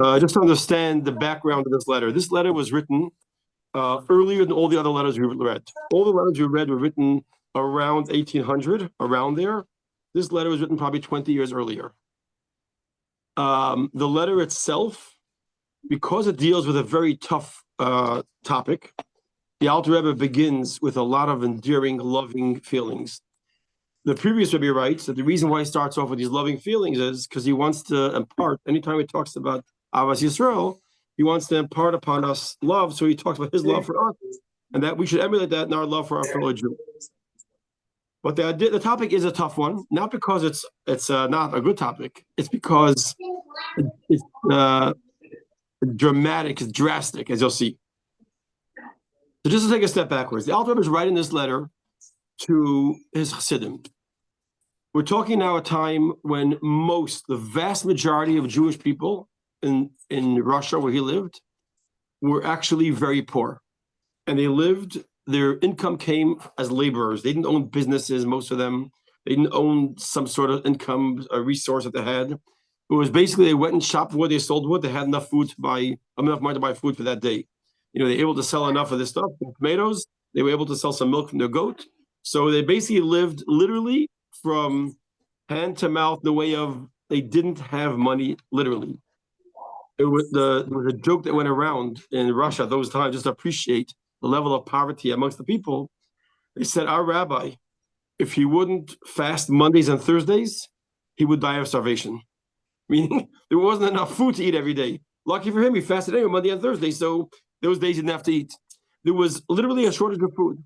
Just to understand the background of this letter. This letter was written earlier than all the other letters we read. All the letters we read were written around 1800, around there. This letter was written probably 20 years earlier. The letter itself, because it deals with a very tough topic, the Alter Rebbe begins with a lot of endearing, loving feelings. The previous Rebbe writes that the reason why he starts off with these loving feelings is because he wants to impart, anytime he talks about Avas Yisrael, he wants to impart upon us love, so he talks about his love for us, and that we should emulate that in our love for our fellow Jew. But the topic is a tough one, not because it's not a good topic, it's because it's dramatic, it's drastic, as you'll see. So just to take a step backwards, the Alter Rebbe is writing this letter to his Chassidim. We're talking now a time when the vast majority of Jewish people in Russia, where he lived, were actually very poor. And their income came as laborers. They didn't own businesses, most of them. They didn't own some sort of income, a resource that they had. It was basically they went and shopped wood, they sold wood, they had enough money to buy food for that day. They were able to sell enough of this stuff, tomatoes, they were able to sell some milk from their goat. So they basically lived literally from hand to mouth in the way of they didn't have money, literally. There was a joke that went around in Russia those times, just to appreciate the level of poverty amongst the people. They said, our rabbi, if he wouldn't fast Mondays and Thursdays, he would die of starvation. Meaning there wasn't enough food to eat every day. Lucky for him, he fasted anyway Monday and Thursday, so those days he didn't have to eat. There was literally a shortage of food.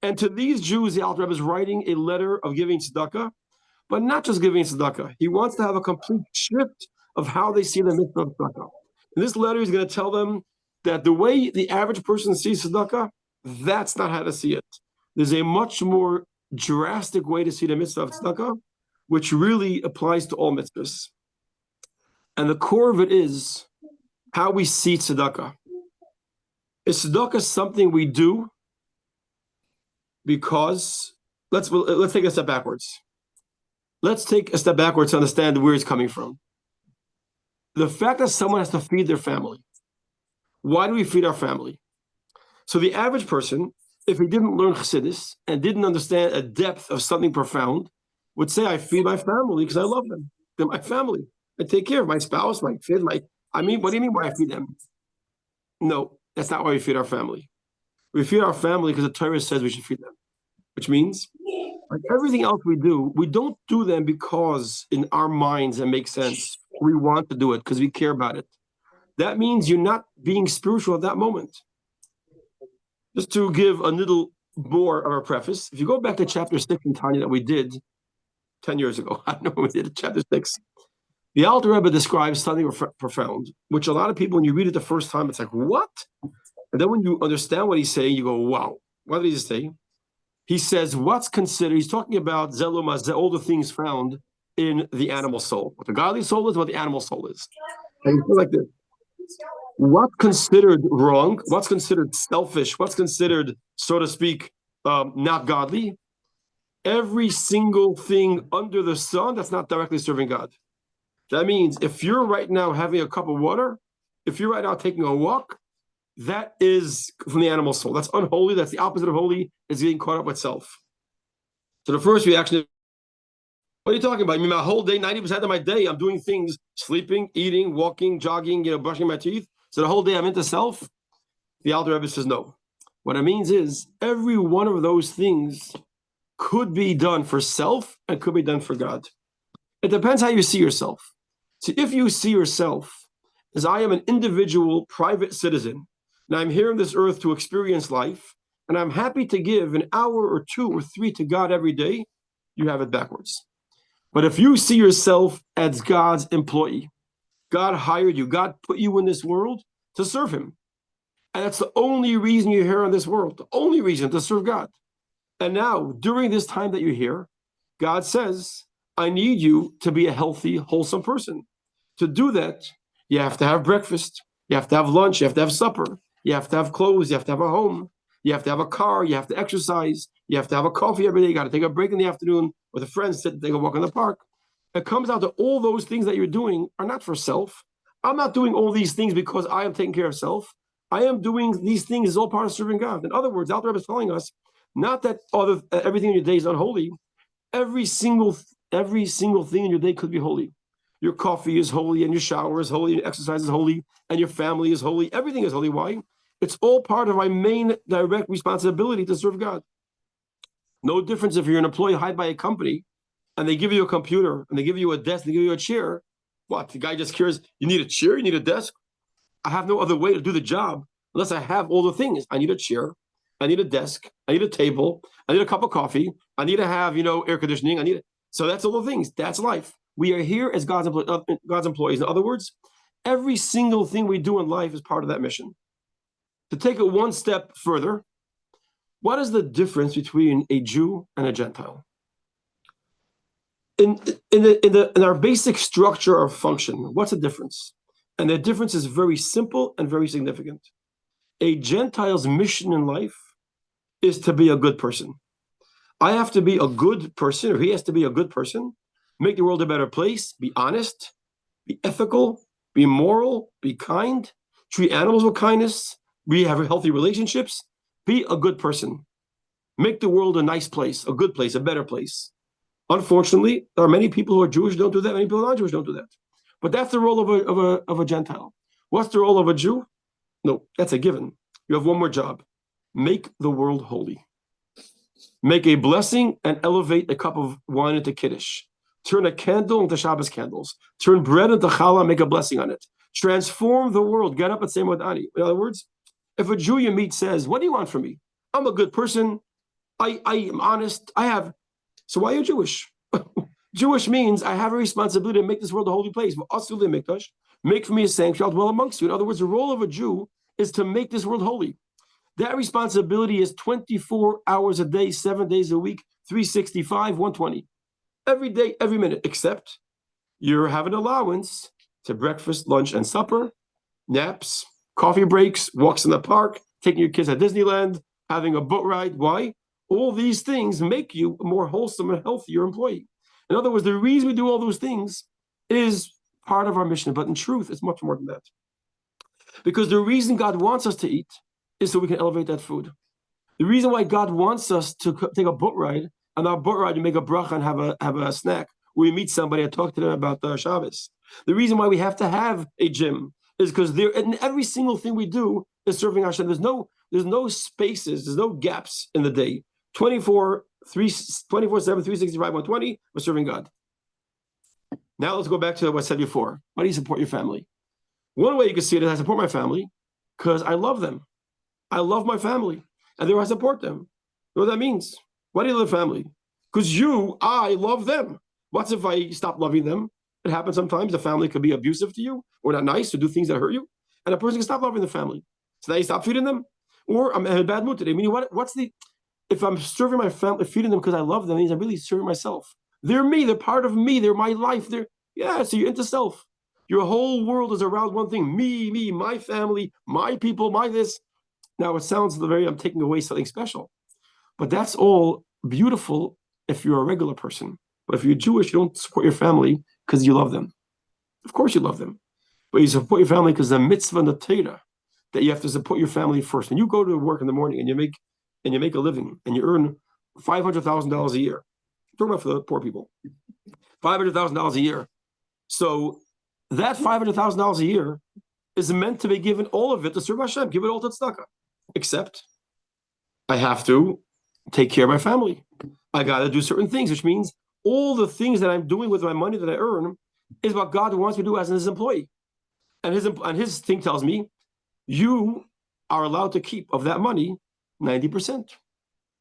And to these Jews, the Alter Rebbe is writing a letter of giving tzedakah, but not just giving tzedakah. He wants to have a complete shift of how they see the mitzvah of tzedakah. In this letter, he's going to tell them that the way the average person sees tzedakah, that's not how to see it. There's a much more drastic way to see the mitzvah of tzedakah, which really applies to all mitzvahs. And the core of it is how we see tzedakah. Is tzedakah something we do because, let's take a step backwards. Let's take a step backwards to understand where it's coming from. The fact that someone has to feed their family. Why do we feed our family? So the average person, if he didn't learn Chassidus and didn't understand a depth of something profound, would say, I feed my family because I love them. They're my family. I take care of my spouse, my kid, what do you mean why I feed them? No, that's not why we feed our family. We feed our family because the Torah says we should feed them, which means like everything else we do, we don't do them because in our minds it makes sense. We want to do it because we care about it. That means you're not being spiritual at that moment. Just to give a little more of a preface, if you go back to chapter 6 in Tanya that we did 10 years ago, I don't know when we did chapter 6, the Alter Rebbe describes something profound, which a lot of people, when you read it the first time, it's like, what? And then when you understand what he's saying, you go, wow, what did he say? He says, what's considered, he's talking about zelumah, all the things found in the animal soul. What the godly soul is, what the animal soul is. And he says like this, what's considered wrong, what's considered selfish, what's considered, so to speak, not godly? Every single thing under the sun that's not directly serving God. That means if you're right now having a cup of water, if you're right now taking a walk, that is from the animal soul. That's unholy. That's the opposite of holy. It's getting caught up with self. So the first reaction is, what are you talking about? I mean, my whole day, 90% of my day, I'm doing things, sleeping, eating, walking, jogging, brushing my teeth. So the whole day I'm into self. The Alter Rebbe says no. What it means is every one of those things could be done for self and could be done for God. It depends how you see yourself. So if you see yourself as I am an individual private citizen, and I'm here on this earth to experience life, and I'm happy to give an hour or 2 or 3 to God every day, you have it backwards. But if you see yourself as God's employee, God hired you, God put you in this world to serve him. And that's the only reason you're here on this world, the only reason, to serve God. And now, during this time that you're here, God says, I need you to be a healthy, wholesome person. To do that, you have to have breakfast, you have to have lunch, you have to have supper, you have to have clothes, you have to have a home, you have to have a car, you have to exercise, you have to have a coffee every day, you got to take a break in the afternoon with a friend, sit and take a walk in the park. It comes out that all those things that you're doing are not for self, I'm not doing all these things because I am taking care of self. I am doing these things as all part of serving God. In other words, Alter Rebbe is telling us not that everything in your day is unholy. Every single thing in your day could be holy. Your coffee is holy, and your shower is holy, and your exercise is holy, and your family is holy. Everything is holy. Why? It's all part of my main direct responsibility to serve God. No difference if you're an employee hired by a company and they give you a computer and they give you a desk, they give you a chair. What? The guy just cares, you need a chair, you need a desk? I have no other way to do the job unless I have all the things. I need a chair, I need a desk, I need a table, I need a cup of coffee, I need to have, air conditioning. So that's all the things. That's life. We are here as God's employees. In other words, every single thing we do in life is part of that mission. To take it one step further, what is the difference between a Jew and a Gentile? In our basic structure or function, what's the difference? And the difference is very simple and very significant. A Gentile's mission in life is to be a good person. I have to be a good person, or he has to be a good person, make the world a better place, be honest, be ethical, be moral, be kind, treat animals with kindness, we have healthy relationships, be a good person. Make the world a nice place, a good place, a better place. Unfortunately, there are many people who are Jewish who don't do that, many people who are non-Jewish don't do that. But that's the role of a Gentile. What's the role of a Jew? No, that's a given. You have one more job. Make the world holy. Make a blessing and elevate a cup of wine into Kiddush. Turn a candle into Shabbos candles. Turn bread into challah, make a blessing on it. Transform the world. Get up and say Modani. In other words, if a Jew you meet says, what do you want from me? I'm a good person. I am honest. So why are you Jewish? Jewish means I have a responsibility to make this world a holy place. Make for me a sanctuary, I'll dwell amongst you. In other words, the role of a Jew is to make this world holy. That responsibility is 24 hours a day, 7 days a week, 365, 120. Every day, every minute, except you're having allowance to breakfast, lunch, and supper, naps, coffee breaks, walks in the park, taking your kids at Disneyland, having a boat ride. Why? All these things make you a more wholesome and healthier employee. In other words, the reason we do all those things is part of our mission, but in truth, it's much more than that. Because the reason God wants us to eat is so we can elevate that food. The reason why God wants us to take a boat ride, and our boat ride, you make a bracha and have a snack, where we meet somebody and talk to them about the Shabbos. The reason why we have to have a gym is because in every single thing we do is serving Hashem. There's no spaces, there's no gaps in the day. 24/7, 365, 120, we're serving God. Now let's go back to what I said before. Why do you support your family? One way you can see it is I support my family because I love them. I love my family, and therefore I support them. You know what that means? Why do you love family? Because I love them. What's if I stop loving them? It happens sometimes. The family could be abusive to you or not nice or do things that hurt you, and a person can stop loving the family. So now you stop feeding them, or I'm in a bad mood today. Meaning, if I'm serving my family, feeding them because I love them, it means I'm really serving myself. They're me. They're part of me. They're my life. So you're into self. Your whole world is around one thing: me, my family, my people, my this. Now it sounds I'm taking away something special, but that's all beautiful if you're a regular person. But if you're Jewish, you don't support your family because you love them. Of course you love them, but you support your family because the mitzvah and the Torah that you have to support your family first. And you go to work in the morning and you make a living and you earn $500,000 a year. I'm talking about for the poor people, $500,000 a year. So that $500,000 a year is meant to be given, all of it, to serve Hashem. Give it all to tzedakah. Except I have to take care of my family. I got to do certain things, which means all the things that I'm doing with my money that I earn is what God wants me to do as his employee. And his thing tells me, you are allowed to keep of that money 90%.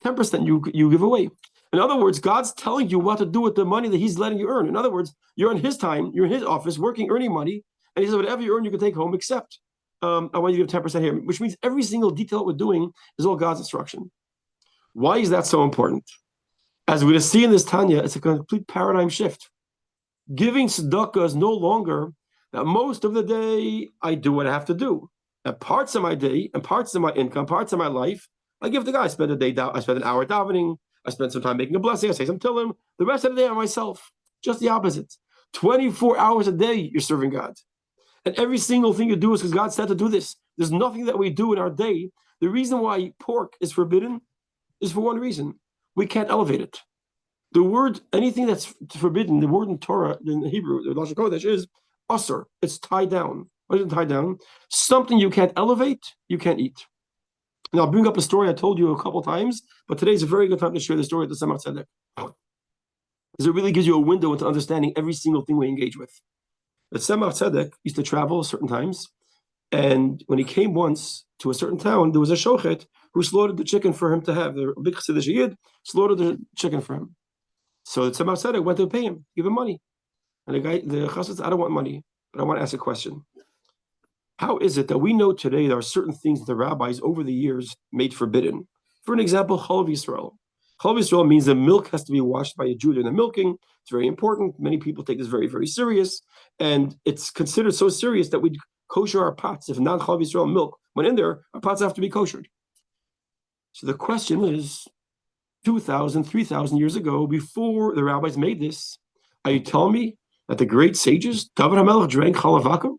10% you give away. In other words, God's telling you what to do with the money that he's letting you earn. In other words, you're in his time, you're in his office, working, earning money, and he says, whatever you earn, you can take home, except I want you to give 10% here, which means every single detail we're doing is all God's instruction. Why is that so important? As we're going to see in this Tanya, it's a complete paradigm shift. Giving tzedakah is no longer that most of the day I do what I have to do. And parts of my day and parts of my income, parts of my life, I give to God. I spend an hour davening. I spend some time making a blessing. I say some tillim. The rest of the day I'm myself. Just the opposite. 24 hours a day you're serving God. And every single thing you do is because God said to do this. There's nothing that we do in our day. The reason why pork is forbidden is for one reason. We can't elevate it. The word, anything that's forbidden, the word in Torah, in Hebrew, the Lashon Kodesh is asur. It's tied down. What is it tied down? Something you can't elevate, you can't eat. Now, I'll bring up a story I told you a couple times, but today's a very good time to share the story of the Tzemach Tzedek, because it really gives you a window into understanding every single thing we engage with. The Tzemach Tzedek used to travel certain times, and when he came once to a certain town, there was a shochet who slaughtered the chicken for him to have. The big Chassidish Yid slaughtered the chicken for him. So the Tzemach Tzedek went to pay him, give him money. And the Chassid said, I don't want money, but I want to ask a question. How is it that we know today there are certain things that the rabbis over the years made forbidden? For an example, Chalav Yisrael. Chalav Yisrael means the milk has to be washed by a Jew in the milking. It's very important. Many people take this very, very serious. And it's considered so serious that we kosher our pots. If not Chalav Yisrael milk went in there, our pots have to be koshered. So the question is, 2,000, 3,000 years ago, before the rabbis made this, are you telling me that the great sages, David HaMelech, drank Chalav Vakum?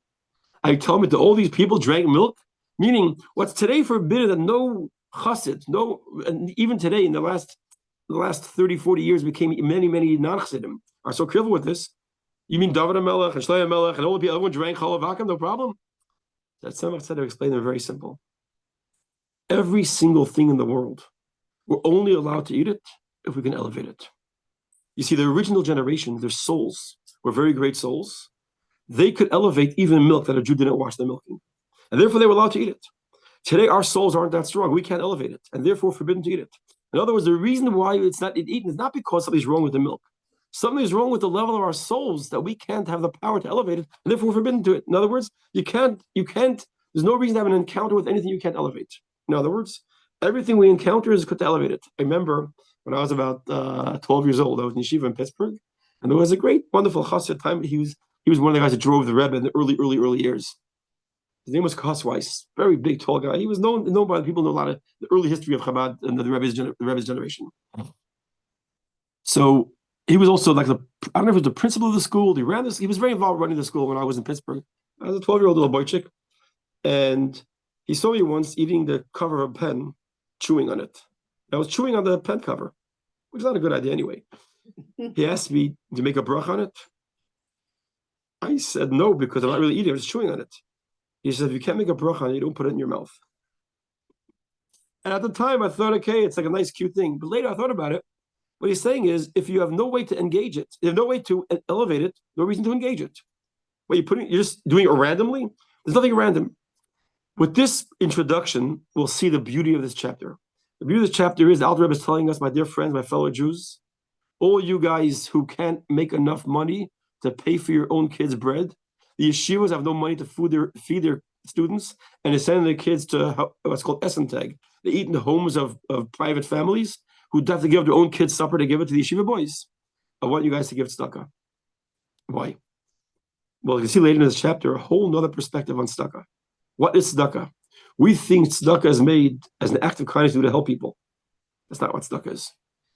Are you telling me that all these people drank milk? Meaning, what's today forbidden that no chassid, and even today in the last 30, 40 years became many non-chassidim are so careful with this. You mean David HaMelech and Shlomo HaMelech and all the people, everyone drank Chalav Vakum, no problem? That Tzemach Tzedek explained them very simple. Every single thing in the world, we're only allowed to eat it if we can elevate it. You see, the original generation, their souls were very great souls. They could elevate even milk that a Jew didn't wash the milking. And therefore, they were allowed to eat it. Today, our souls aren't that strong. We can't elevate it, and therefore forbidden to eat it. In other words, the reason why it's not eaten is not because something's wrong with the milk. Something is wrong with the level of our souls that we can't have the power to elevate it, and therefore forbidden to it. In other words, you can't, there's no reason to have an encounter with anything you can't elevate. In other words, everything we encounter is good to elevate it. I remember when I was about 12 years old, I was in yeshiva in Pittsburgh, and there was a great, wonderful chassid time. He was one of the guys that drove the Rebbe in the early years. His name was Kosweiss, very big, tall guy. He was known by the people who know a lot of the early history of Chabad and the Rebbe's generation. So he was also like I don't know if he was the principal of the school. He ran this. He was very involved running the school when I was in Pittsburgh. I was a 12-year-old little boy chick, and he saw me once eating the cover of a pen, chewing on it. I was chewing on the pen cover, which is not a good idea anyway. He asked me to make a bracha on it. I said no, because I'm not really eating, I'm just chewing on it. He said, if you can't make a bracha on it, you don't put it in your mouth. And at the time, I thought, okay, it's like a nice, cute thing. But later, I thought about it. What he's saying is, if you have no way to engage it, you have no way to elevate it, no reason to engage it. You're just doing it randomly? There's nothing random. With this introduction, we'll see the beauty of this chapter. The beauty of this chapter is, the Alter Rebbe is telling us, my dear friends, my fellow Jews, all you guys who can't make enough money to pay for your own kids' bread, the yeshivas have no money to feed their students, and they're sending their kids to what's called Essentag. They eat in the homes of private families who have to give their own kids supper to give it to the yeshiva boys. I want you guys to give tzedakah. Why? Well, you can see later in this chapter a whole nother perspective on tzedakah. What is tzedakah? We think tzedakah is made as an act of kindness to help people. That's not what tzedakah is.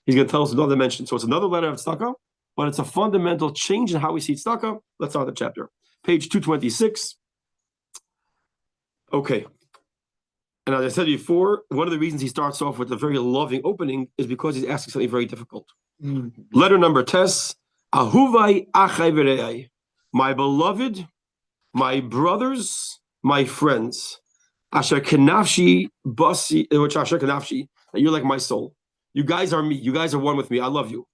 He's going to tell us another dimension. So it's another letter of tzedakah, but it's a fundamental change in how we see tzedakah. Let's start the chapter. Page 226. Okay. And as I said before, one of the reasons he starts off with a very loving opening is because he's asking something very difficult. Letter number Tes, Ahuvai Achai V'Re'ai. My beloved, my brothers, my friends, Asher Kenafshi Basi, which Asher Kenafshi, that you're like my soul. You guys are me. You guys are one with me. I love you.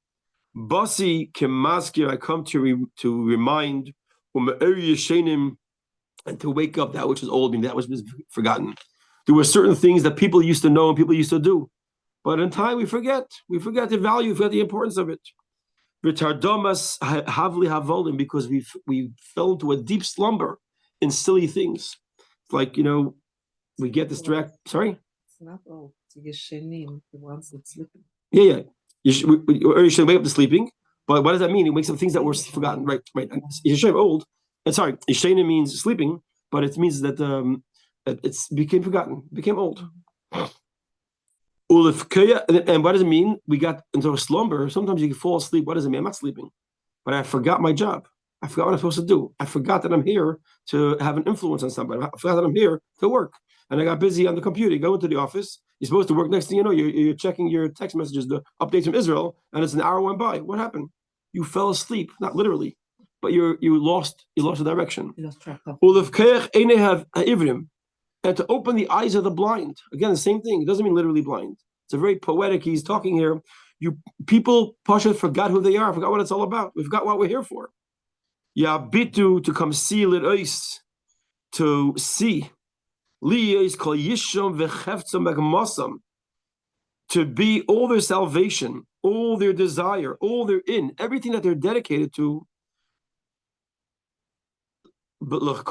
Basi Kemaskir, I come to remind, and to wake up that which is old, that which was forgotten. There were certain things that people used to know and people used to do. But in time, we forget. We forget the value, we forget the importance of it. Retardomas havli havolim, because we fell into a deep slumber in silly things. It's like, we get distracted. Sorry? It's not old. It's yeshenim, the ones that sleeping. Yeah. You should wake up to sleeping. But what does that mean? It wakes up things that were forgotten. Right. Yeshenim old. And sorry, yeshenim means sleeping, but it means that it became forgotten, became old. And what does it mean? We got into a slumber. Sometimes you can fall asleep. What does it mean? I'm not sleeping, but I forgot my job. I forgot what I'm supposed to do. I forgot that I'm here to have an influence on somebody. I forgot that I'm here to work. And I got busy on the computer. You go into the office. You're supposed to work. Next thing you know, you're checking your text messages, the updates from Israel, and it's an hour went by. What happened? You fell asleep, not literally, but you lost the direction. You lost track of. And to open the eyes of the blind. Again, the same thing. It doesn't mean literally blind. It's a very poetic. He's talking here. You people, Pasha, forgot who they are. Forgot what it's all about. We forgot what we're here for. Yabitu, to come see Li'ois, to see. Liyos kol yishom v'cheftzom v'gemasam, to be all their salvation, all their desire, all their everything that they're dedicated to. To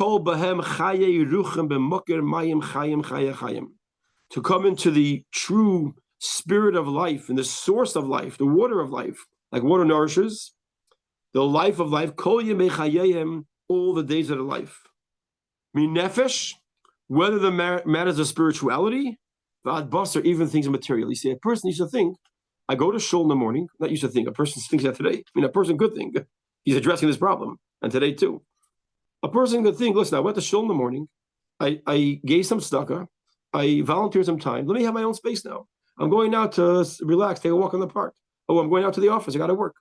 come into the true spirit of life and the source of life, the water of life, like water nourishes, the life of life, all the days of their life. Minefesh, whether the matters of spirituality, or even things of material. You see, a person used to think, I go to shul in the morning, not used to think, a person thinks that today. I mean, a person could think, he's addressing this problem, and today too. A person could think, listen, I went to shul in the morning, I gave some tzedakah, I volunteered some time, let me have my own space now. I'm going now to relax, take a walk in the park. Oh, I'm going out to the office, I got to work.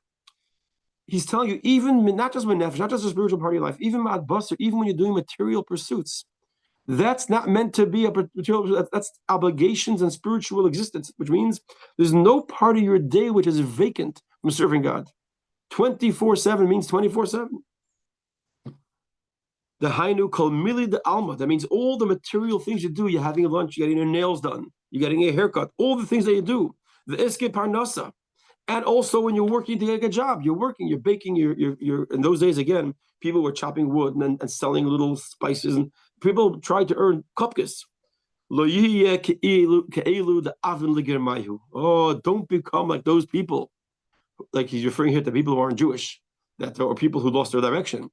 He's telling you, even, not just nefesh, not just the spiritual part of your life, even ma'at basar, even when you're doing material pursuits, that's not meant to be a material, that's obligations and spiritual existence, which means there's no part of your day which is vacant from serving God. 24/7 means 24/7. The hainu kol mili de alma, that means all the material things you do, you're having lunch, you're getting your nails done, you're getting a haircut, all the things that you do. The iske parnasa. And also when you're working to get a job, you're working, you're baking, you're in those days, again, people were chopping wood and selling little spices, and people tried to earn kopkis. Oh, don't become like those people. Like he's referring here to people who aren't Jewish, or people who lost their direction,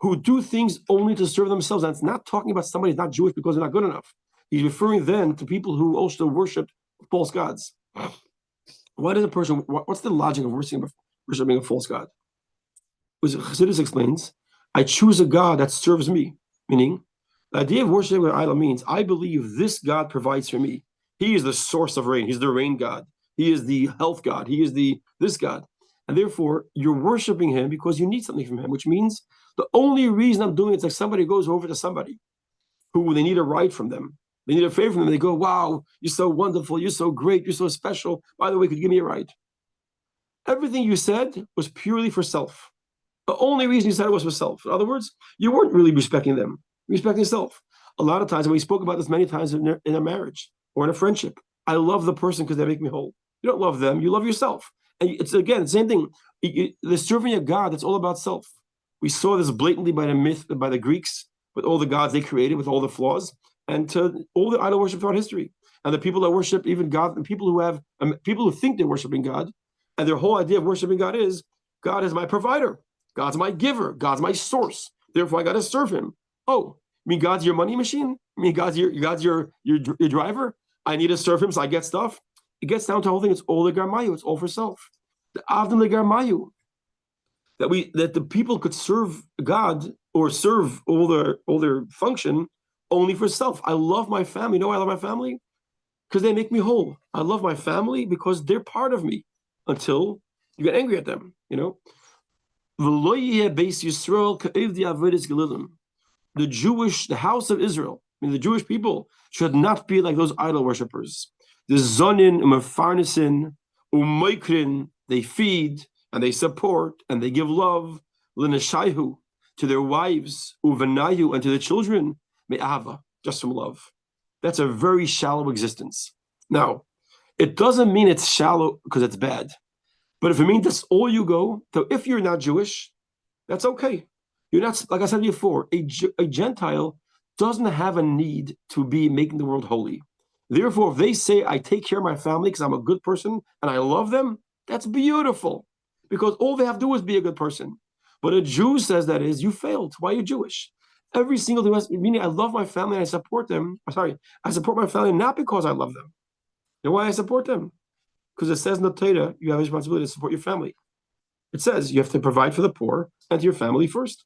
who do things only to serve themselves. And it's not talking about somebody who's not Jewish because they're not good enough. He's referring then to people who also worship false gods. Why does a person, what's the logic of worshiping a false god? Chassidus explains, I choose a God that serves me, meaning the idea of worshiping an idol means I believe this God provides for me. He is the source of rain. He's the rain God. He is the health God. He is this God. And therefore, you're worshiping him because you need something from him, which means the only reason I'm doing it is like somebody goes over to somebody who they need a ride from them. They need a favor from them. They go, wow, you're so wonderful. You're so great. You're so special. By the way, could you give me a ride? Everything you said was purely for self. The only reason you said it was for self. In other words, you weren't really respecting them. Respecting yourself. A lot of times, and we spoke about this many times in a marriage or in a friendship, I love the person because they make me whole. You don't love them. You love yourself. And it's, again, the same thing. The serving a God, that's all about self. We saw this blatantly by the Greeks, with all the gods they created, with all the flaws, and to all the idol worship throughout history. And the people that worship even God, and people who think they're worshiping God, and their whole idea of worshiping God is my provider. God's my giver. God's my source. Therefore, I got to serve him. Oh, you mean God's your money machine? You mean God's your driver? I need to serve him, so I get stuff. It gets down to the whole thing. It's all the garmayu. It's all for self. The avdin le garmayu. That the people could serve God or serve all their function only for self. I love my family. You know why I love my family? Because they make me whole. I love my family because they're part of me until you get angry at them, you know? The house of Israel, I mean the Jewish people, should not be like those idol worshippers. The zonin, umefarnisin, umoikrin, they feed and they support and they give love, linashaihu, to their wives, uvanayu, and to the children, me'ava, just from love. That's a very shallow existence. Now, it doesn't mean it's shallow because it's bad. But if it means that's all you go, so if you're not Jewish, that's okay. You're not, like I said before, a Gentile doesn't have a need to be making the world holy. Therefore, if they say, I take care of my family because I'm a good person and I love them, that's beautiful. Because all they have to do is be a good person. But a Jew says that is, you failed. Why are you Jewish? Every single thing, meaning I love my family and I support them. I support my family not because I love them. You know why I support them? Because it says in the Torah, you have a responsibility to support your family. It says you have to provide for the poor and to your family first.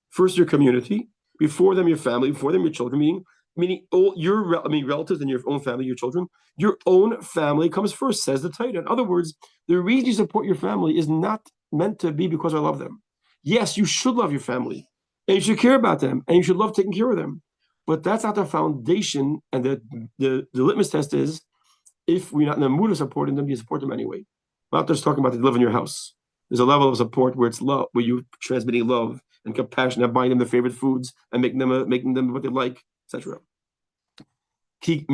First your community, before them your family, before them your children, meaning all your relatives and your own family, your children. Your own family comes first, says the Torah. In other words, the reason you support your family is not meant to be because I love them. Yes, you should love your family, and you should care about them, and you should love taking care of them. But that's not the foundation, and the litmus test is, if we're not in the mood of supporting them, you support them anyway. I'm not just talking about they live in your house. There's a level of support where it's love, where you're transmitting love and compassion, and buying them their favorite foods and making them what they like, etc. The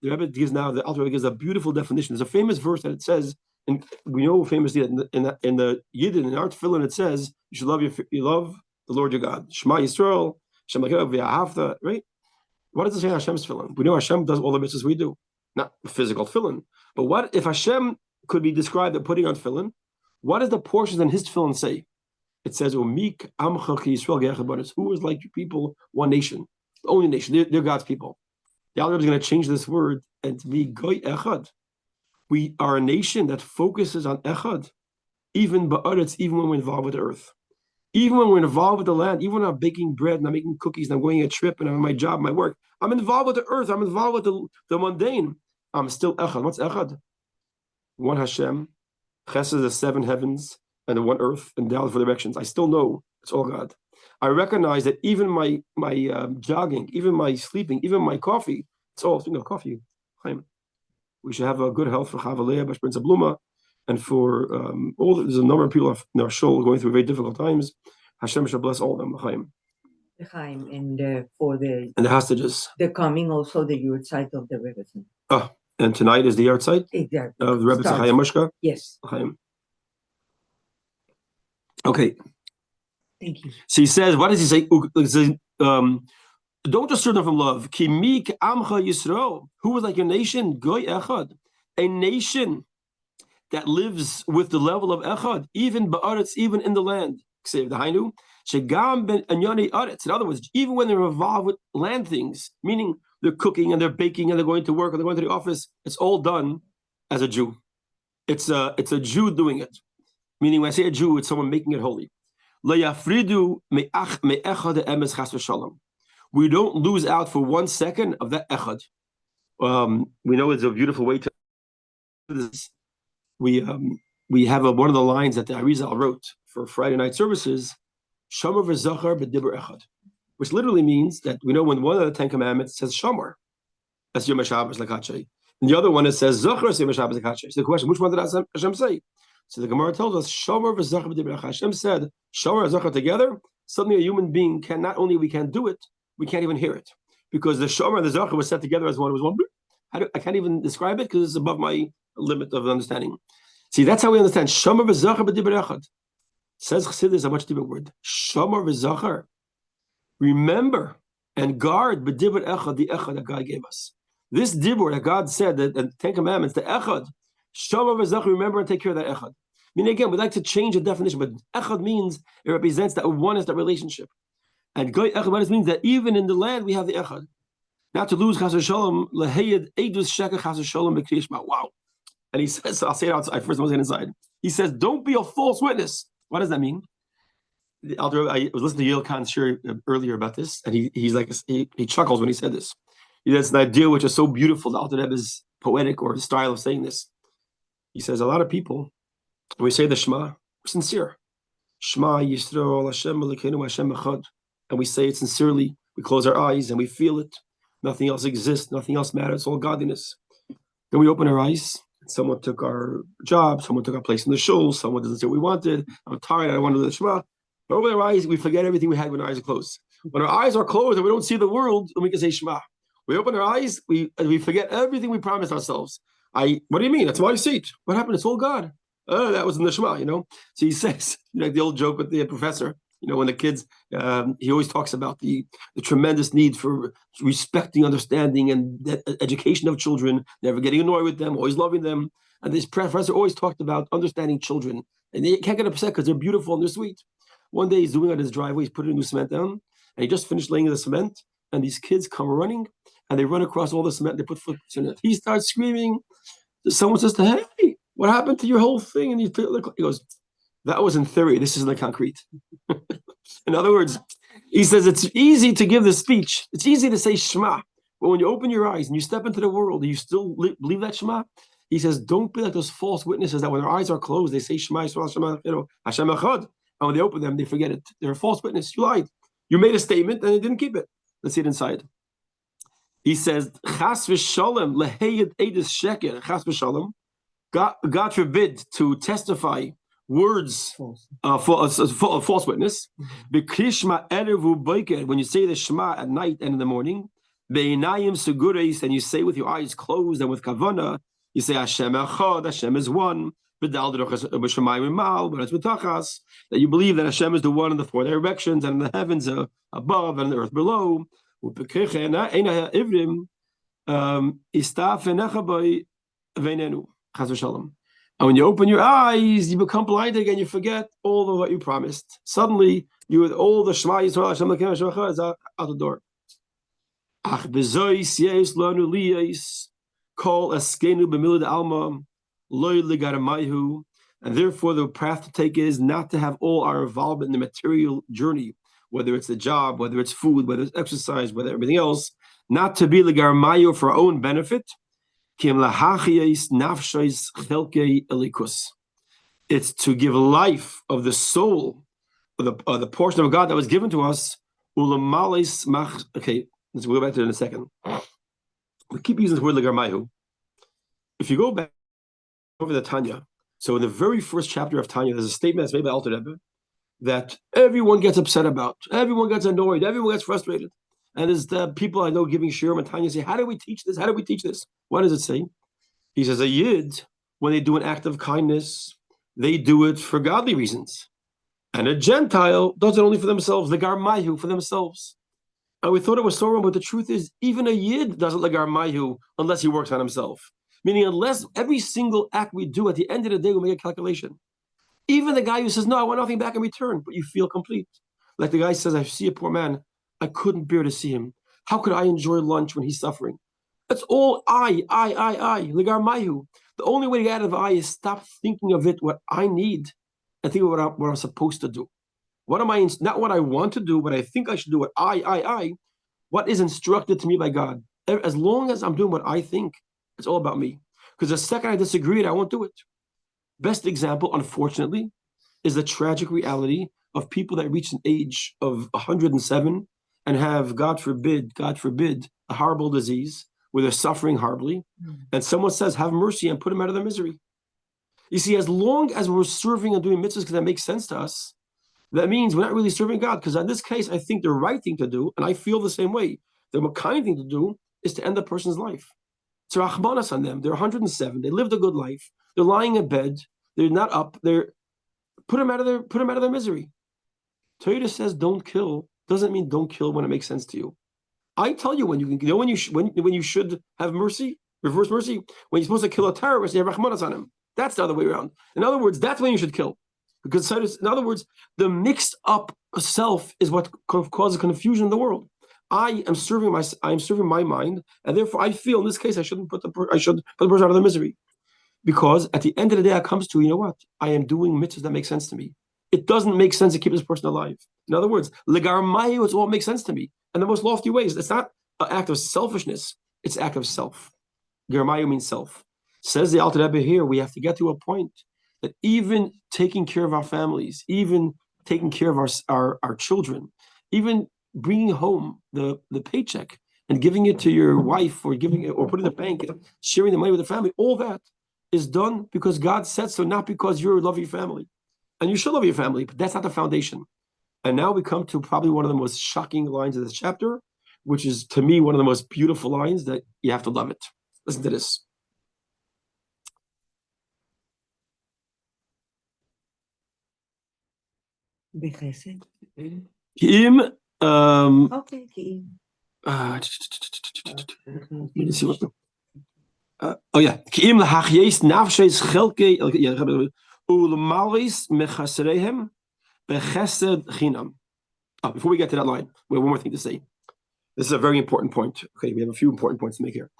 Rebbe gives now, the Alter Rebbe gives a beautiful definition. There's a famous verse that it says, and we know famously that in the Yidden, in our Tefillin, it says you should love the Lord your God. Shema Yisrael, Shem V'Ahavta, right? What does it say in Hashem's Tefillin? We know Hashem does all the mitzvahs we do, not physical Tefillin. But what if Hashem could be described as putting on Tefillin? What does the portions in his Tefillin say? It says, "Umik amcha Yisrael ge'echad baris." Who is like your people, one nation, the only nation. They're God's people. The Alter Rebbe is going to change this word and to be goy echad. We are a nation that focuses on echad, even ba'aretz, even when we're involved with the earth, even when we're involved with the land, even when I'm baking bread and I'm making cookies and I'm going on a trip and I'm on my job, my work. I'm involved with the earth. I'm involved with the mundane. I'm still echad. What's echad? One Hashem, chesed the seven heavens and the one earth, and down for the directions. I still know it's all God. I recognize that even my jogging, even my sleeping, even my coffee, it's all coffee. We should have a good health for Chavalea, Bashprinza Bluma, and for there's a number of people in our shul going through very difficult times. Hashem shall bless all of them. And for the hostages. They're coming also the yahrzeit of the Rebbe. And tonight is the yahrzeit of the Rebbe Tzachaya Mushka. Yes. Okay. Thank you. So he says, what does he say? Don't just serve them from love. Kimik amcha Yisrael. Who was like your nation? Goy echad. A nation that lives with the level of echad, even ba'aretz, even in the land. In other words, even when they're involved with land things, meaning they're cooking and they're baking and they're going to work or they're going to the office, it's all done as a Jew. It's a Jew doing it. Meaning when I say a Jew, it's someone making it holy. We don't lose out for 1 second of that echad. We know it's a beautiful way to this. We have one of the lines that the Arizal wrote for Friday night services, Shamar v'zachar b'dibur echad, which literally means that we know when one of the 10 commandments says Shamar, that's Yom HaShabbos L'kachay, and the other one it says Zachar Yom HaShabbos L'kachay. So the question, which one did Hashem say? So the Gemara tells us Shamar v'zachar b'dibur echad. Hashem said Shamar and Zachar together. Suddenly a human being can not only we can't do it, we can't even hear it, because the Shamar and the Zachar was set together as one. It was one. I can't even describe it because it's above my limit of understanding. See, that's how we understand Shamar v'zachar b'dibur echad. Says Chassidus a much deeper word. Shamar v'zachar. Remember and guard b'dibur echad, the echad that God gave us. This dibur that God said, that the 10 commandments, the echad. Shamar v'zachar. Remember and take care of that echad. Meaning again, we'd like to change the definition, but echad means it represents that oneness, that relationship. And goy echad means that even in the land we have the echad. Not to lose chas v'shalom leheyed edus shekach chas v'shalom b'kriyishma. Wow. And he says, I'll say it outside first. I was inside. He says, don't be a false witness. What does that mean? I was listening to Yael Khan's shir earlier about this, and he chuckles when he said this. He has an idea which is so beautiful. The Alter Rebbe's poetic or style of saying this. He says a lot of people, when we say the Shema, we're sincere. Shema Yisrael Hashem Elokeinu Hashem Echad, and we say it sincerely. We close our eyes and we feel it. Nothing else exists. Nothing else matters. It's all godliness. Then we open our eyes. Someone took our job, someone took our place in the shul, someone doesn't say what we wanted. I'm tired, I want to do the Shema. But open our eyes, we forget everything we had when our eyes are closed. When our eyes are closed and we don't see the world, then we can say Shema. We open our eyes, we forget everything we promised ourselves. What do you mean? That's my seat. What happened? It's all God. That was in the Shema, So he says, like the old joke with the professor, when the kids, he always talks about the tremendous need for respecting, understanding, and education of children, never getting annoyed with them, always loving them. And this professor always talked about understanding children. And they can't get upset because they're beautiful and they're sweet. One day he's doing on his driveway, he's putting new cement down, and he just finished laying the cement, and these kids come running, and they run across all the cement, they put footprints in it. He starts screaming. Someone says to him, hey, What happened to your whole thing? And he goes, that was in theory. This is in the concrete. In other words, he says it's easy to give the speech. It's easy to say Shema. But when you open your eyes and you step into the world, do you still believe that Shema? He says, don't be like those false witnesses that when their eyes are closed, they say Shema, Shema, Hashem Echad. And when they open them, they forget it. They're a false witness. You lied. You made a statement and they didn't keep it. Let's see it inside. He says, Chas v'shalom leheyed edus sheker. Chas v'shalom. God forbid to testify words for a false witness. When you say the Shema at night and in the morning, and you say with your eyes closed and with kavana, you say Hashem Echad, Hashem is one. That you believe that Hashem is the one in the four directions and in the heavens above and the earth below. And when you open your eyes, you become blind again. You forget all of what you promised. Suddenly, you with all the Shema Yisrael Hashem Elokeinu is out the door. Ach bezois yes lanu liyos kol askenu b'milud alma loy ligaramayu. And therefore, the path to take is not to have all our involvement in the material journey, whether it's the job, whether it's food, whether it's exercise, whether everything else, not to be ligaramayu for our own benefit. It's to give life of the soul, of the portion of God that was given to us. Okay, let's go back to it in a second. We keep using this word legarmayu. If you go back over the Tanya, so in the very first chapter of Tanya, there's a statement that's made by Alter Rebbe that everyone gets upset about, everyone gets annoyed, everyone gets frustrated. And there's the people I know giving shiurim and Tanya say, how do we teach this? How do we teach this? What does it say? He says, a yid, when they do an act of kindness, they do it for godly reasons. And a Gentile does it only for themselves, legarmayu, for themselves. And we thought it was so wrong, but the truth is, even a yid doesn't legarmayu unless he works on himself. Meaning, unless every single act we do, at the end of the day, we make a calculation. Even the guy who says, no, I want nothing back in return, but you feel complete. Like the guy says, I see a poor man, I couldn't bear to see him. How could I enjoy lunch when he's suffering? That's all I, legarmayu. The only way to get out of I is stop thinking of it, what I need, and think of what I'm supposed to do. What am I, not what I want to do, what I think I should do, what I, what is instructed to me by God. As long as I'm doing what I think, it's all about me. Because the second I disagree, I won't do it. Best example, unfortunately, is the tragic reality of people that reach an age of 107 and have, God forbid, a horrible disease where they're suffering horribly. And someone says, have mercy and put them out of their misery. You see, as long as we're serving and doing mitzvahs because that makes sense to us, that means we're not really serving God. Because in this case, I think the right thing to do, and I feel the same way, the kind thing to do is to end the person's life. It's rachmanas on them. They're 107. They lived a good life. They're lying in bed. They're not up. Put them out of their misery. Torah says don't kill. Doesn't mean don't kill when it makes sense to you. I tell you when you can, when you should have mercy, reverse mercy. When you're supposed to kill a terrorist, you have rachmanas on him. That's the other way around. In other words, that's when you should kill. Because in other words, the mixed up self is what causes confusion in the world. I am serving my mind, and therefore I feel in this case I should put the person out of their misery. Because at the end of the day, it comes to, you know what? I am doing mitzvahs that make sense to me. It doesn't make sense to keep this person alive. In other words, legarmayu is all makes sense to me. And the most lofty ways. It's not an act of selfishness, it's an act of self. Legarmayu means self. Says the Alter Rebbe here, we have to get to a point that even taking care of our families, even taking care of our children, even bringing home the paycheck and giving it to your wife or putting it in the bank, sharing the money with the family, all that is done because God said so, not because you love your family. And you should love your family, but that's not the foundation. And now we come to probably one of the most shocking lines of this chapter, which is, to me, one of the most beautiful lines that you have to love it. Listen to this. Bechesed. Ki'im, Okay, Ki'im. let me see what Ki'im lahachyes nafshes chelke ulemalis mechasrehem bechesed chinam. Before we get to that line, we have one more thing to say. This is a very important point. Okay, we have a few important points to make here.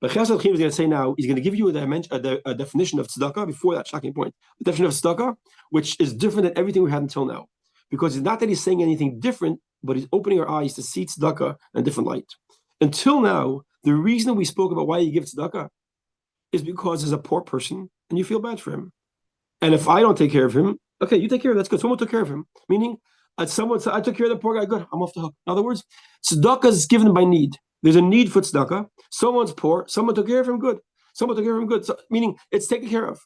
But Chesed Chim is going to say now, he's going to give you a definition of tzedakah before that shocking point. The definition of tzedakah, which is different than everything we had until now. Because it's not that he's saying anything different, but he's opening our eyes to see tzedakah in a different light. Until now, the reason we spoke about why you give tzedakah is because there's a poor person and you feel bad for him. And if I don't take care of him, okay, you take care of him, that's good. Someone took care of him. Meaning, someone said, I took care of the poor guy, good, I'm off the hook. In other words, tzedakah is given by need. There's a need for tzedakah. Someone's poor, someone took care of him, good. Someone took care of him, good. So, meaning, it's taken care of.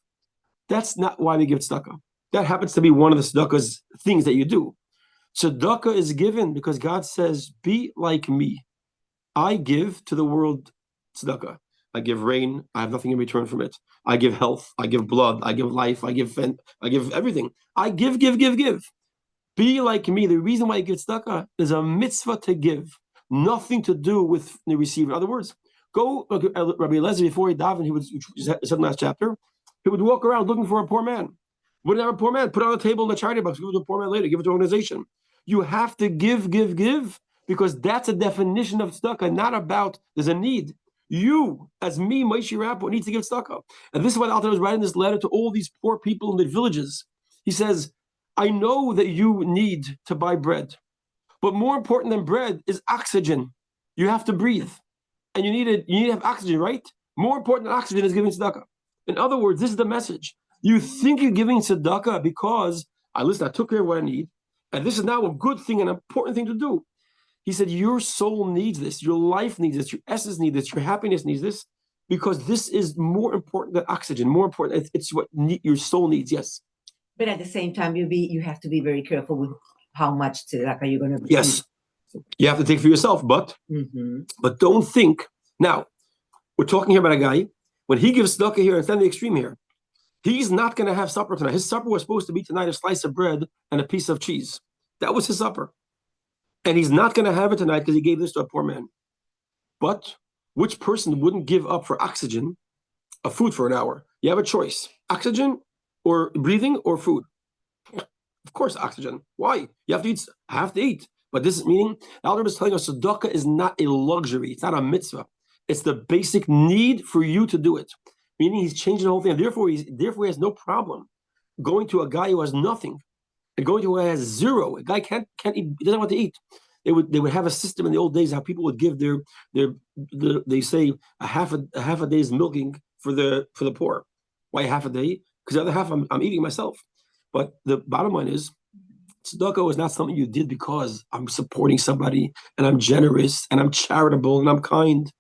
That's not why we give tzedakah. That happens to be one of the tzedakah's things that you do. Tzedakah is given because God says, be like me. I give to the world tzedakah. I give rain. I have nothing in return from it. I give health. I give blood. I give life. I give everything. I give. Be like me. The reason why I give tzedakah is a mitzvah to give. Nothing to do with the receiver. In other words, go look at Rabbi Eliezer before he davened. He was said in the last chapter. He would walk around looking for a poor man. Wouldn't have a poor man. Put it on the table in the charity box. Give it to a poor man later. Give it to an organization. You have to give, because that's a definition of tzedakah, not about there's a need. You, as me, Moshe Rapoport, needs to give tzedakah. And this is why Alter Rebbe is writing this letter to all these poor people in the villages. He says, I know that you need to buy bread, but more important than bread is oxygen. You have to breathe. And you need to have oxygen, right? More important than oxygen is giving tzedakah. In other words, this is the message. You think you're giving tzedakah because, I took care of what I need, and this is now a good thing, an important thing to do. He said, your soul needs this, your life needs this, your essence needs this, your happiness needs this, because this is more important than oxygen, more important. It's what your soul needs, yes. But at the same time, you have to be very careful with how much tzedakah you're going to receive. Yes, you have to take for yourself, but don't think. Now, we're talking here about a guy, when he gives tzedakah here, instead of the extreme here, he's not going to have supper tonight. His supper was supposed to be tonight a slice of bread and a piece of cheese. That was his supper. And he's not going to have it tonight because he gave this to a poor man. But which person wouldn't give up for oxygen, a food for an hour? You have a choice. Oxygen or breathing or food? Of course, oxygen. Why? You have to eat. I have to eat. But this is meaning, Alter Rebbe is telling us, tzedakah is not a luxury. It's not a mitzvah. It's the basic need for you to do it. Meaning he's changing the whole thing. And therefore, he has no problem going to a guy who has nothing and going to a guy who has zero. A guy can't eat. He doesn't want to eat. They would have a system in the old days how people would give they say a half a day's milking for the poor. Why half a day? Because the other half I'm eating myself. But the bottom line is, tzedakah is not something you did because I'm supporting somebody and I'm generous and I'm charitable and I'm kind.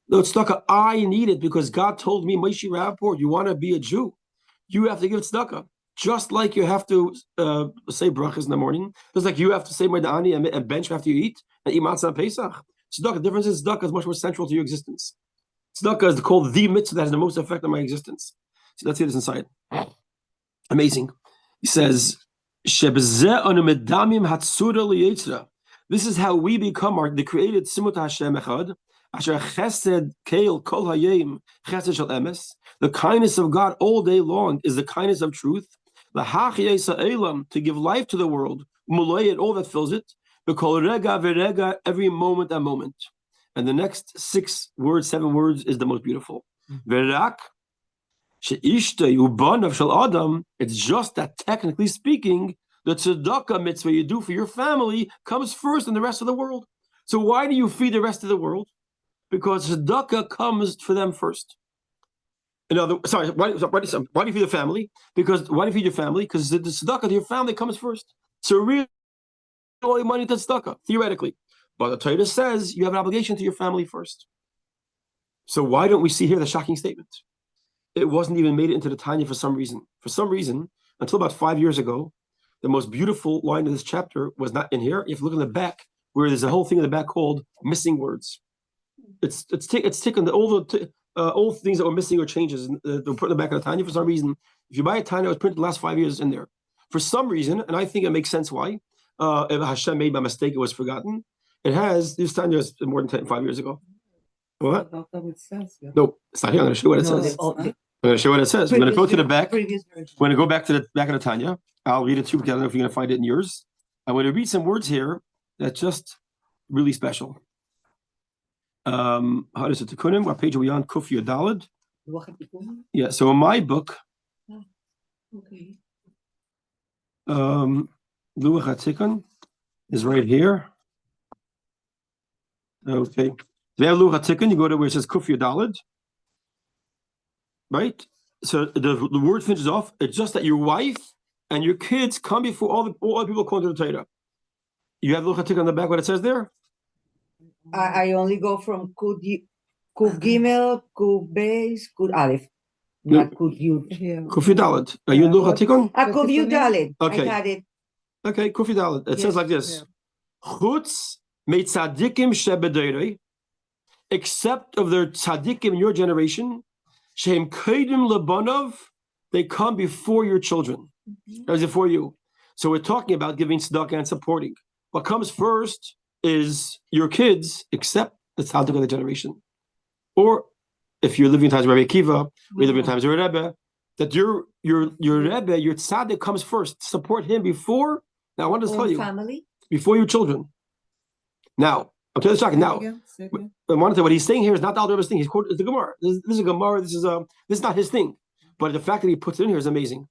No, tzedakah, I need it because God told me, Moshe Rapoport, you want to be a Jew, you have to give tzedakah. Just like you have to say brachas in the morning, just like you have to say Moda'ani and bench after you eat and eat matzah on Pesach. Tzedakah, the difference is tzedakah is much more central to your existence. Tzedakah is called the mitzvah that has the most effect on my existence. So let's see this inside. Amazing. He says, this is how we become the created simut Hashem echad. The kindness of God all day long is the kindness of truth. To give life to the world, all that fills it, every moment and moment. And the next 7 words is the most beautiful. It's just that technically speaking, the tzedakah mitzvah you do for your family comes first in the rest of the world. So why do you feed the rest of the world? Because tzedakah comes for them first. Why do you feed the family? Why do you feed your family? Because the tzedakah to your family comes first. So really, all your money to tzedakah, theoretically. But the Torah says you have an obligation to your family first. So why don't we see here the shocking statement? It wasn't even made it into the Tanya for some reason. For some reason, until about 5 years ago, the most beautiful line of this chapter was not in here. You have to look in the back, where there's a whole thing in the back called missing words. It's taken all things that were missing or changes. They're put in the back of the Tanya for some reason. If you buy a Tanya, it was printed the last 5 years in there. For some reason, and I think it makes sense why, if Hashem made by mistake, it was forgotten. This Tanya is more than 5 years ago. What? No, it's not here. I'm going to show you what it says. I'm going to show you what it says. I'm going to go to the back. We're going to go back to the back of the Tanya. I'll read it too, because I don't know if you're going to find it in yours. I'm going to read some words here that's just really special. How does it tikkunim? What page are we on? Kuf Yodalad. Lוח HaTikkunim? Yeah. So in my book, Okay. Luach HaTikkun is right here. Okay. If you have Luach HaTikkun, you go to where it says Kuf Yodalad. Right? So the word finishes off. It's just that your wife and your kids come before all the people according to the Torah. You have Luach HaTikkun on the back, what it says there? I only go from Kud Gimel, Kud Beis, Kud Aleph, No. not Kud Yud. Here. Kuf Yodalad. Are you in Luach HaTikkun? Kud Yud Dalet. Okay. I got it. Okay, Kuf Yodalad. It says like this. Chutz meitzadikim shebedeirei, except of their tzadikim in your generation, shehem keidim lebanov, they come before your children. That is before you. So we're talking about giving tzedakah and supporting. What comes first is your kids, except the tzaddik of the generation. Or if you're living in times of Rabbi Akiva, or you're living in times of Rebbe, that your Rebbe, your tzaddik comes first. Support him before. Now I want to tell you, Family. before your children. Now, I'm telling you, now, I want to tell you what he's saying here is not the Alter Rebbe's thing. He's quoting the Gemara. This is a Gemara. This is not his thing. But the fact that he puts it in here is amazing.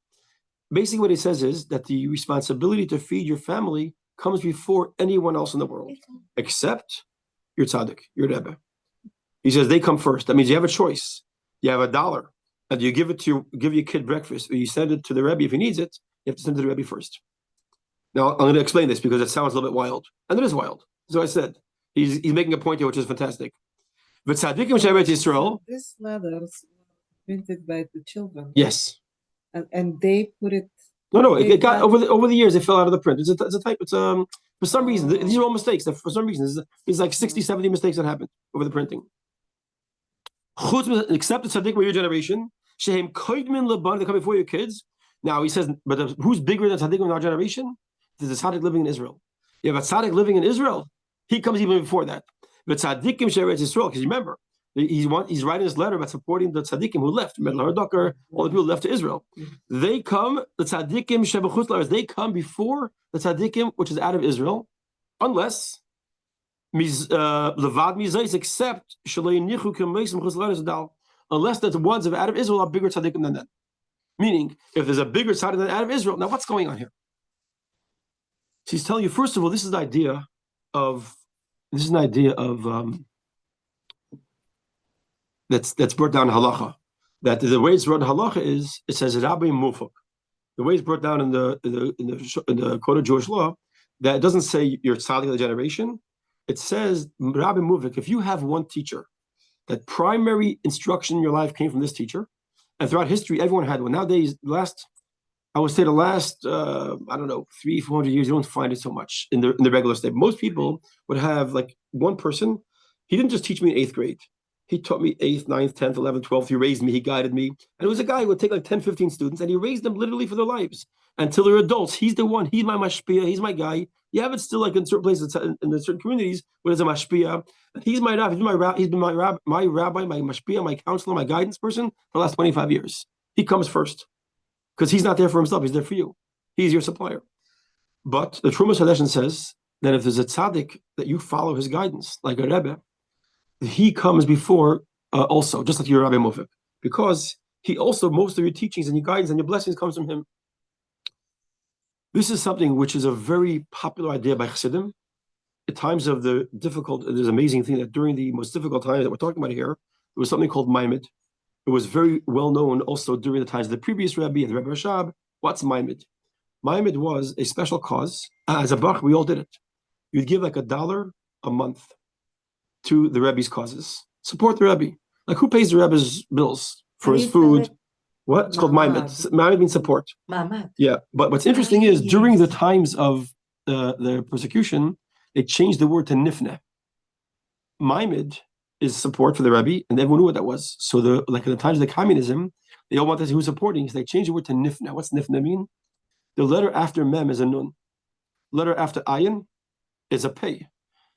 Basically, what he says is that the responsibility to feed your family comes before anyone else in the world, except your tzaddik, your Rebbe. He says they come first. That means you have a choice. You have $1, and you give your kid breakfast, or you send it to the Rebbe if he needs it. You have to send it to the Rebbe first. Now I'm going to explain this because it sounds a little bit wild, and it is wild. So I said he's making a point here, which is fantastic. But tzaddikim she'eretz Yisrael. This letters printed by the children. Yes. And they put it. No. It got over the years. It fell out of the print. It's a type. It's for some reason these are all mistakes. For some reason, there's like 60, 70 mistakes that happened over the printing. Except the tzaddik of your generation, shehem koidmin leban, they come before your kids. Now he says, but who's bigger than tzaddik in our generation? There's a tzaddik living in Israel. You have a tzaddik living in Israel. He comes even before that. But tzaddikim she'eretz Yisrael, because remember, he's writing this letter about supporting the tzaddikim who left, all the people left to Israel. They come, the tzaddikim shebechutz la'aretz, they come before the tzaddikim which is out of Israel, unless levad mizayis, except unless the ones of out of Israel are bigger tzaddikim than them. Meaning, if there's a bigger tzaddik than out of Israel, now what's going on here? She's telling you, first of all, this is an idea of that's brought down in halacha. That the way it's brought in halacha is it says Rabbi Mufak. The way it's brought down in the code of Jewish law, that it doesn't say you're tzaddik of the generation. It says Rabbi Mufak. If you have one teacher, that primary instruction in your life came from this teacher, and throughout history everyone had one. Nowadays, the last 300-400 years, you don't find it so much in the regular state. Most people would have like one person. He didn't just teach me in 8th grade. He taught me 8th, 9th, 10th, 11th, 12th. He raised me. He guided me. And it was a guy who would take like 10, 15 students, and he raised them literally for their lives until they're adults. He's the one. He's my mashpia. He's my guy. You have it still like in certain places, in certain communities, where there's a mashpia. He's my rabbi. He's been my rabbi, my mashpia, my counselor, my guidance person for the last 25 years. He comes first. Because he's not there for himself, he's there for you. He's your supplier. But the Trumas Hadeshin says that if there's a tzaddik that you follow his guidance, like a Rebbe, he comes before also, just like your Rabbi Mofik. Because he also, most of your teachings and your guidance and your blessings comes from him. This is something which is a very popular idea by Chassidim. At times of the difficult, there's an amazing thing that during the most difficult times that we're talking about here, there was something called Maimed. It was very well known also during the times of the previous Rebbe and the Rebbe Rashab. What's Maimed? Maimed was a special cause. As a Bach, we all did it. You'd give like $1 a month to the Rebbe's causes. Support the Rebbe. Like who pays the Rebbe's bills for his food? What? It's called Maimed. Maimed means support. Mamad. Yeah. But what's interesting is during the times of the persecution, they changed the word to Nifne. Maimed is support for the Rebbe, and everyone knew what that was. So like in the times of the communism, they all wanted to who's supporting, so they changed the word to Nifna. What's Nifna mean? The letter after Mem is a Nun. Letter after Ayin is a Pei.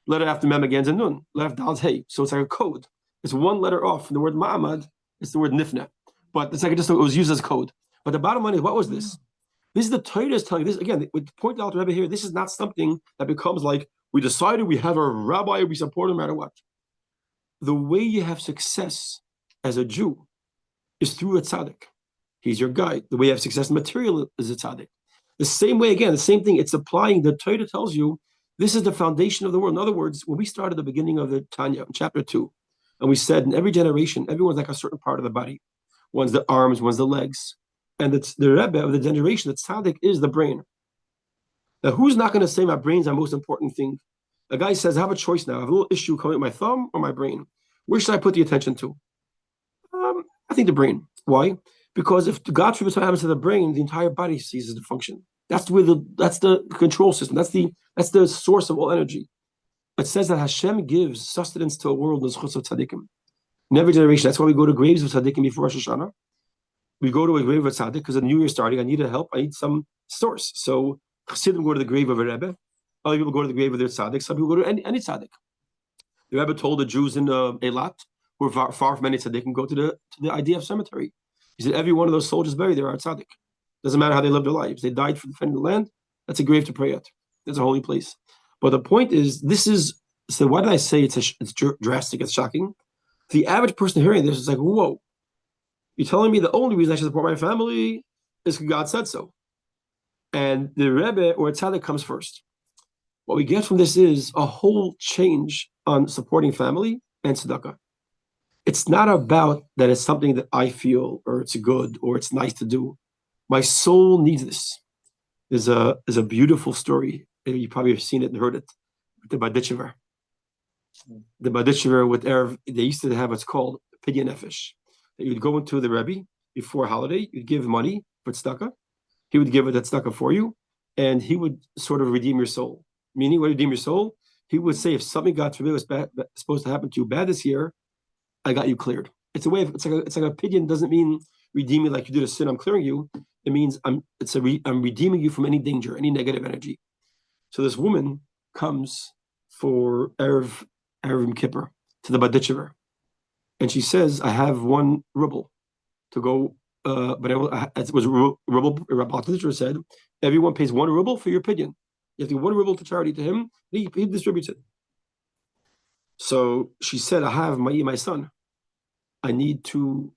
Letter after Mem again is a Nun. Letter after Dal is Hey. So it's like a code. It's one letter off from the word Ma'amad. It's the word Nifna. But it's like it was used as code. But the bottom line is, what was this? This is the Torah is telling you this again. With the point out to Rebbe here, this is not something that becomes like we decided we have a rabbi, we support him no matter what. the way you have success as a Jew is through a tzaddik. He's your guide. The way you have success in material is a tzaddik. The same way, again, the same thing, it's applying. The Torah tells you this is the foundation of the world. In other words, when we started the beginning of the Tanya, chapter 2, and we said in every generation, everyone's like a certain part of the body. One's the arms, one's the legs. And it's the Rebbe of the generation, the tzaddik is the brain. Now, who's not going to say my brain's the most important thing? A guy says, I have a choice now. I have a little issue coming with my thumb or my brain. Where should I put the attention to? I think the brain. Why? Because if God forbid something happens to the brain, the entire body ceases to function. That's the control system. That's the source of all energy. It says that Hashem gives sustenance to a world in the chutz of tzaddikim. In every generation, that's why we go to graves of tzaddikim before Rosh Hashanah. We go to a grave of tzaddik because the new year starting. I need help. I need some source. So Chassidim go to the grave of a Rebbe. Other people go to the grave of their tzaddik. Some people go to any tzaddik. The Rebbe told the Jews in Eilat, who are far from any tzaddik, go to the idea of cemetery. He said every one of those soldiers buried there are tzaddik. Doesn't matter how they lived their lives. They died for defending the land. That's a grave to pray at. That's a holy place. But the point is, so why did I say it's drastic, it's shocking? The average person hearing this is like, whoa, you're telling me the only reason I should support my family is because God said so. And the Rebbe or tzaddik comes first. What we get from this is a whole change on supporting family and tzedakah. It's not about that it's something that I feel or it's good or it's nice to do. My soul needs this. There's a beautiful story. You probably have seen it and heard it. The Baditchever. The Baditchever with Erev, they used to have what's called Pidyon Nefesh. You'd go into the Rebbe before a holiday, you'd give money for tzedakah. He would give it that tzedakah for you, and he would sort of redeem your soul. Meaning, what redeem your soul? He would say, if something God forbid was supposed to happen to you bad this year, I got you cleared. It's a way of it's like a pidyon. Doesn't mean redeem you like you did a sin. I'm clearing you. It means I'm redeeming you from any danger, any negative energy. So this woman comes for Erev Kippur to the Baditchever, and she says, I have 1 ruble to go, but it was ruble. Rabbi Baditchever said, everyone pays 1 ruble for your pidyon. You have to give 1 ruble to charity to him. He distributes it. So she said, I have my son. I need to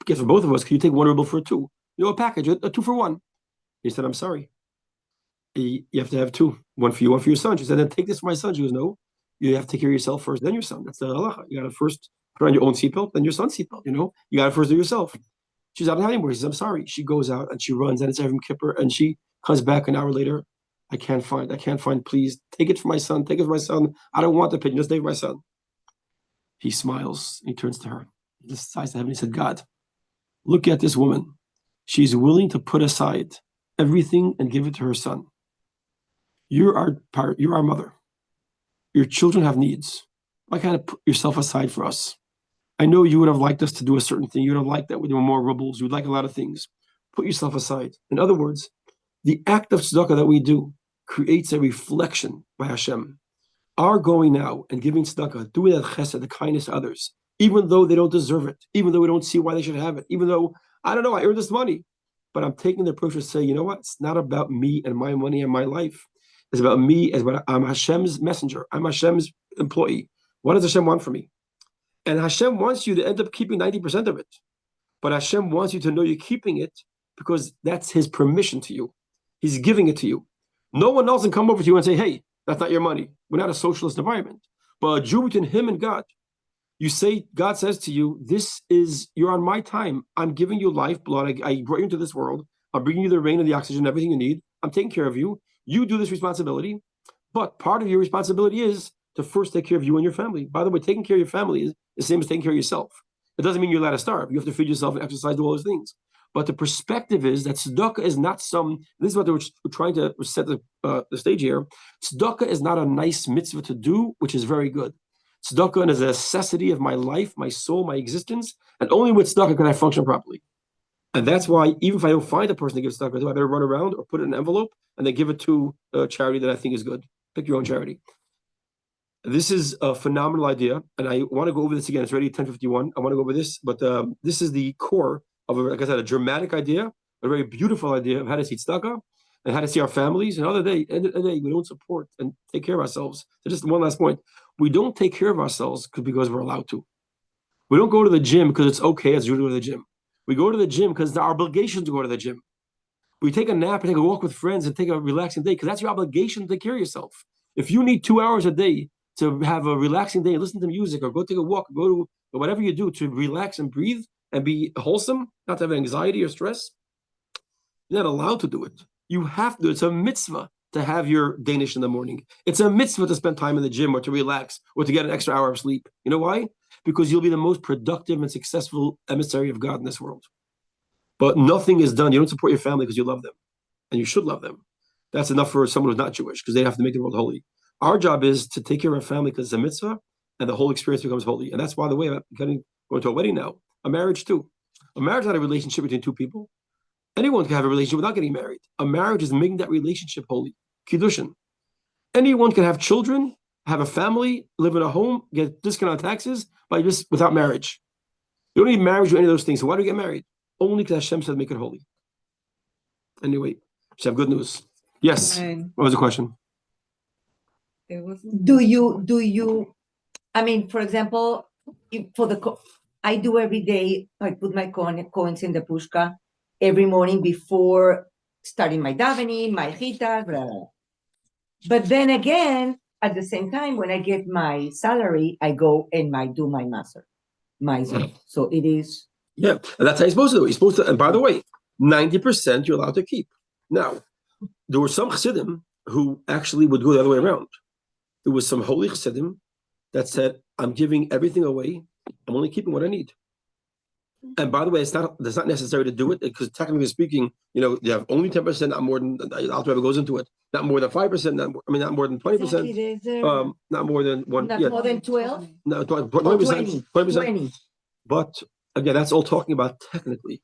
get for both of us. Can you take 1 ruble for 2? A package, a 2 for 1. He said, I'm sorry. You have to have 2. 1 for you, 1 for your son. She said, then take this for my son. She goes, no, you have to take care of yourself first, then your son. That's the halacha. You got to first put on your own seatbelt, then your son's seatbelt. You got to first do yourself. She's out of anymore. She says, I'm sorry. She goes out and she runs, and it's Erev Kippur, and she comes back an hour later. I can't find, please take it for my son. Take it for my son. I don't want the pidyon. Just take it for my son. He smiles. He turns to her. He just sighs to heaven. He said, God, look at this woman. She's willing to put aside everything and give it to her son. You're our mother. Your children have needs. Why can't you put yourself aside for us? I know you would have liked us to do a certain thing. You would have liked that we do more rubles. You would like a lot of things. Put yourself aside. In other words, the act of tzedakah that we do creates a reflection by Hashem. Our going now and giving tzedakah, doing that chesed, the kindness to others, even though they don't deserve it, even though we don't see why they should have it, even though, I don't know, I earned this money, but I'm taking the approach to say, you know what? It's not about me and my money and my life. It's about me as what I'm Hashem's messenger. I'm Hashem's employee. What does Hashem want from me? And Hashem wants you to end up keeping 90% of it. But Hashem wants you to know you're keeping it because that's his permission to you. He's giving it to you. No one else can come over to you and say, hey, that's not your money. We're not a socialist environment. But a Jew between him and God, you say, God says to you, you're on my time. I'm giving you life, blood. I brought you into this world. I'm bringing you the rain and the oxygen, everything you need. I'm taking care of you. You do this responsibility. But part of your responsibility is to first take care of you and your family. By the way, taking care of your family is the same as taking care of yourself. It doesn't mean you're allowed to starve. You have to feed yourself and exercise, do all those things. But the perspective is that tzedakah is not this is what we're trying to set the stage here. Tzedakah is not a nice mitzvah to do, which is very good. Tzedakah is a necessity of my life, my soul, my existence, and only with tzedakah can I function properly. And that's why even if I don't find a person to give tzedakah to, I better run around or put it in an envelope and then give it to a charity that I think is good. Pick your own charity. This is a phenomenal idea, and I want to go over this again. It's already 10:51. I want to go over this, but this is the core of, like I said, a dramatic idea, a very beautiful idea of how to see tzedakah. and how to see our families. Another day, end of the day, we don't support and take care of ourselves. So just one last point. We don't take care of ourselves because we're allowed to. We don't go to the gym because it's okay as you go to the gym. We go to the gym because it's our obligation to go to the gym. We take a nap and take a walk with friends and take a relaxing day because that's your obligation to take care of yourself. If you need 2 hours a day to have a relaxing day, listen to music or go take a walk, go to or whatever you do to relax and breathe and be wholesome, not to have anxiety or stress, you're not allowed to do it. You have to. It's a mitzvah to have your Danish in the morning. It's a mitzvah to spend time in the gym or to relax or to get an extra hour of sleep. You know why? Because you'll be the most productive and successful emissary of God in this world. But nothing is done. You don't support your family because you love them. And you should love them. That's enough for someone who's not Jewish because they have to make the world holy. Our job is to take care of our family because it's a mitzvah and the whole experience becomes holy. And that's why the way I'm going to a wedding now, a marriage too. A marriage is not a relationship between two people. Anyone can have a relationship without getting married. A marriage is making that relationship holy. Kiddushin. Anyone can have children, have a family, live in a home, get discount on taxes by just without marriage. You don't need marriage or any of those things. So why do you get married? Only because Hashem said make it holy. Anyway, just have good news. Yes. Amen. What was the question? It wasn't. Do you, I mean, for example, I do every day, I put my coins in the pushka every morning before starting my davening, my chita, blah, blah. But then again, at the same time, when I get my salary, I go and do my maser. So it is. Yeah, and that's how you're supposed to do it. You're supposed to, and by the way, 90% you're allowed to keep. Now, there were some chassidim who actually would go the other way around. There was some holy chassidim that said, I'm giving everything away. I'm only keeping what I need. And by the way, it's not necessary to do it because technically speaking, you have only 10%, not more than Alter Rebbe goes into it, not more than 5%, not more than 20%, not more than one, not more than 12, no, 20%, 20%. But again, that's all talking about technically.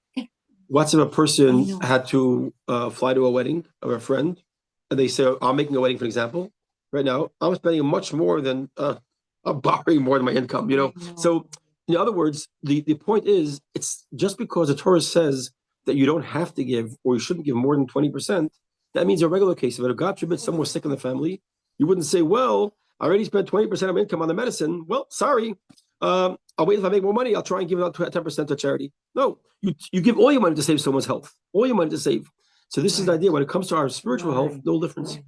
What's if a person had to fly to a wedding of a friend, and they say, I'm making a wedding, for example. Right now, I'm spending much more than I'm borrowing more than my income, So, in other words, the point is, it's just because the Torah says that you don't have to give or you shouldn't give more than 20%, that means a regular case of it. If God forbid someone was sick in the family, you wouldn't say, well, I already spent 20% of my income on the medicine. Well, sorry. I'll wait if I make more money. I'll try and give out 10% to charity. No, you give all your money to save someone's health, all your money to save. So this is the idea. When it comes to our spiritual health, no difference.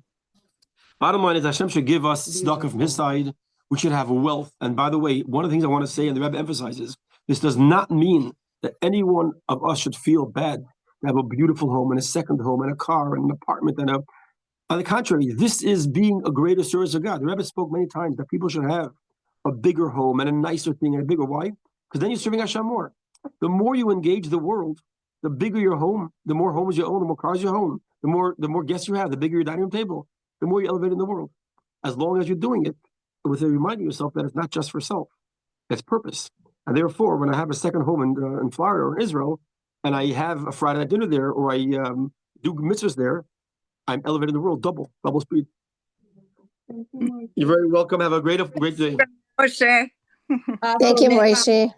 Bottom line is Hashem should give us tzedakah from his side. We should have wealth. And by the way, one of the things I want to say, and the Rebbe emphasizes, this does not mean that any one of us should feel bad to have a beautiful home and a second home and a car and an apartment and on the contrary, this is being a greater service of God. The Rebbe spoke many times that people should have a bigger home and a nicer thing and a bigger. Why? Because then you're serving Hashem more. The more you engage the world, the bigger your home, the more homes you own, the more cars you own, the more guests you have, the bigger your dining room table, the more you elevate in the world. As long as you're doing it, with reminding yourself that it's not just for self, it's purpose. And therefore, when I have a second home in Florida or in Israel, and I have a Friday night dinner there, or I do mitzvahs there, I'm elevating the world double speed. You're very welcome. Have a great day. Moshe. Thank you, Moshe.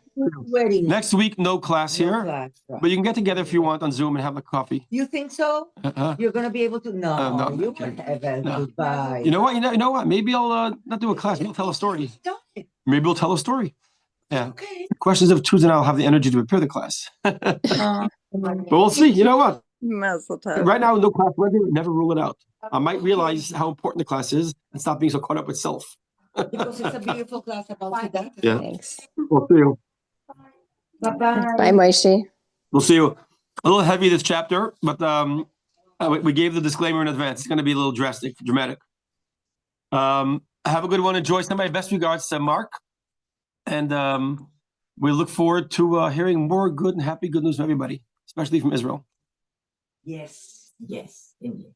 Next week, no class here, right. but you can get together if you want on Zoom and have a coffee. You think so? You're going to be able to? No, no, you okay. won't have No. goodbye. You know what? You know what? Maybe I'll not do a class. Maybe I'll tell a story. Maybe we'll tell a story. Yeah. Okay. The question is if Tuesday and I'll have the energy to prepare the class. But we'll see. You know what? Right now, no class. Never rule it out. I might realize how important the class is and stop being so caught up with self. Because it's a beautiful class about that. Yeah. Thanks. We'll see you. Bye-bye. Bye, Moshe. We'll see you. A little heavy this chapter, but we gave the disclaimer in advance. It's going to be a little dramatic. Have a good one. Enjoy. Send my best regards to Mark. And we look forward to hearing more good and happy good news from everybody, especially from Israel. Yes, indeed.